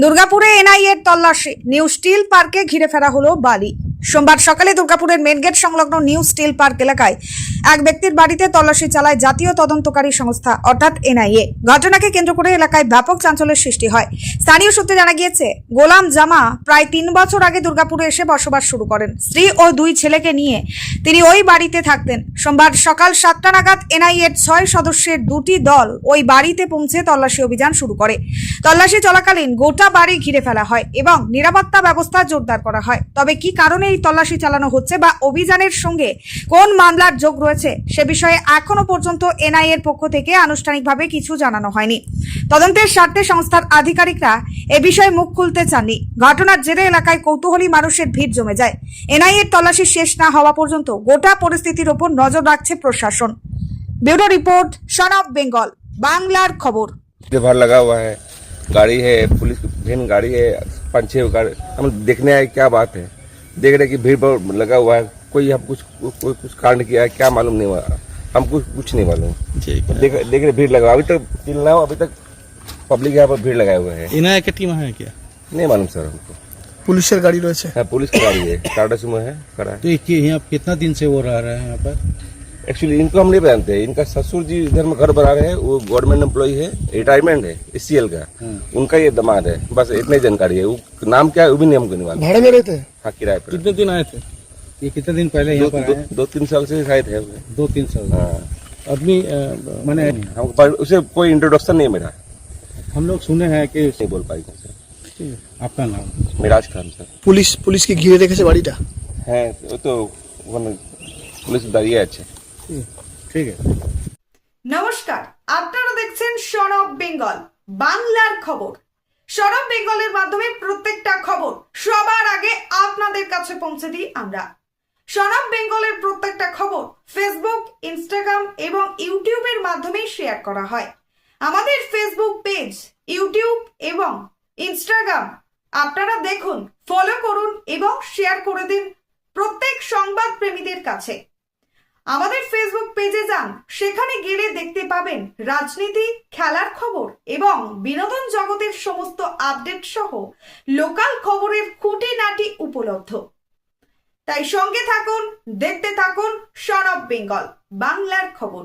দুর্গাপুরে এনআইএর তল্লাশি, new still পার্কে ঘিরে ফেলা হলো বালি। সোমবার সকালে দুর্গাপুরের মেন গেট সংলগ্ন নিউ স্টিল পার্ক এলাকায় এক ব্যক্তির বাড়িতে তল্লাশি চালায় জাতীয় তদন্তকারী সংস্থা অর্থাৎ এনআইএ। ঘটনাকে কেন্দ্র করে এলাকায় ব্যাপক চাঞ্চল্যের সৃষ্টি হয়। স্থানীয় সূত্রে জানা গিয়েছে, গোলাম জামা প্রায় 3 বছর আগে দুর্গাপুরে এসে বসবাস শুরু করেন। স্ত্রী ও 2 ছেলেকে নিয়ে তিনি ওই বাড়িতে থাকতেন। সোমবার সকাল 7টা নাগাদ এনআইএর 6 সদস্যের 2টি দল ওই বাড়িতে পৌঁছে তল্লাশি অভিযান শুরু করে। তল্লাশি চলাকালীন গোটা বাড়ি ঘিরে ফেলা হয় এবং নিরাপত্তা ব্যবস্থা জোরদার করা হয়। তবে কি কারণে এই তল্লাশি চালানো হচ্ছে বা অভিযানের সঙ্গে কোন মামলার যোগ রয়েছে সে বিষয়ে এখনো পর্যন্ত এনআইএর পক্ষ থেকে আনুষ্ঠানিকভাবে কিছু জানানো হয়নি। তদন্তের স্বার্থে সংস্থার আধিকারিকরা এ বিষয়ে মুখ খুলতে চাননি। ঘটনার জেরে এলাকায় কৌতূহলী মানুষের ভিড় জমে যায়। এনআইএর তল্লাশি শেষ না হওয়া পর্যন্ত গোটা পরিস্থিতির উপর নজর রাখছে প্রশাসন। Bureau report, son of Bengal, বাংলার খবর। भर लगा हुआ है, गाड़ी है, पुलिस की वैन गाड़ी है, 5-6 गाड़ी। हम देखने आए, क्या बात है, देख रहे कि भीड़ बहुत लगा हुआ है। कोई हम कुछ कांड किया है, क्या मालूम नहीं हुआ, हमको कुछ नहीं मालूम। देख रहे भीड़ लगा, अभी तक अभी तक पब्लिक यहाँ पर भीड़ लगाए हुए है। इनाया की टीम है क्या? नहीं मालूम सर हमको। पुलिस गाड़ी रही है? हाँ, पुलिस की गाड़ी है, टाटा सुमो है, खड़ा है। तो यहाँ कितना दिन से वो रह रहे हैं यहाँ पर? एक्चुअली इनको हम नहीं जानते। इनका ससुर जी इधर में घर बना रहे हैं, वो गवर्नमेंट एम्प्लॉय है, रिटायरमेंट है SCL का। उनका ये दामाद है, बस इतनी जानकारी है। वो नाम क्या है वो भी नहीं हमको नहीं मालूम। भाड़े में रहते हैं? हाँ, किराए पर। कितने दिन आए थे? ये कितने दिन पहले यहाँ पर आए? 2-3 साल से शायद है। 2-3 साल। हाँ, आदमी मैंने हमको उसे कोई इंट्रोडक्शन नहीं है मेरा, हम लोग सुने हैं कि नहीं बोल पाएंगे सर। आपका नाम? मिराज खान सर। पुलिस की घिरे রেখেছে বাড়িটা? है वो तो पुलिस दाঁড়িয়ে আছে। ठीक है। নমস্কার, আপনারা দেখছেন সন অফ বেঙ্গল, বাংলার খবর। সন অফ বেঙ্গলের মাধ্যমে প্রত্যেকটা খবর সবার আগে আপনাদের কাছে পৌঁছে দিই আমরা। সন অফ বেঙ্গলের প্রত্যেকটা খবর ফেসবুক, ইনস্টাগ্রাম এবং ইউটিউবের মাধ্যমে শেয়ার করা হয়। আমাদের ফেসবুক পেজ, ইউটিউব এবং ইনস্টাগ্রাম আপনারা দেখুন, ফলো করুন এবং শেয়ার করে দিন প্রত্যেক সংবাদ প্রেমীদের কাছে। আমাদের ফেসবুক পেজে যান, সেখানে গেলে দেখতে পাবেন রাজনীতি, খেলার খবর এবং বিনোদন জগতের সমস্ত আপডেট সহ লোকাল খবরের খুঁটিনাটি উপলব্ধ। তাই সঙ্গে থাকুন, দেখতে থাকুন সন অফ বেঙ্গল, বাংলার খবর।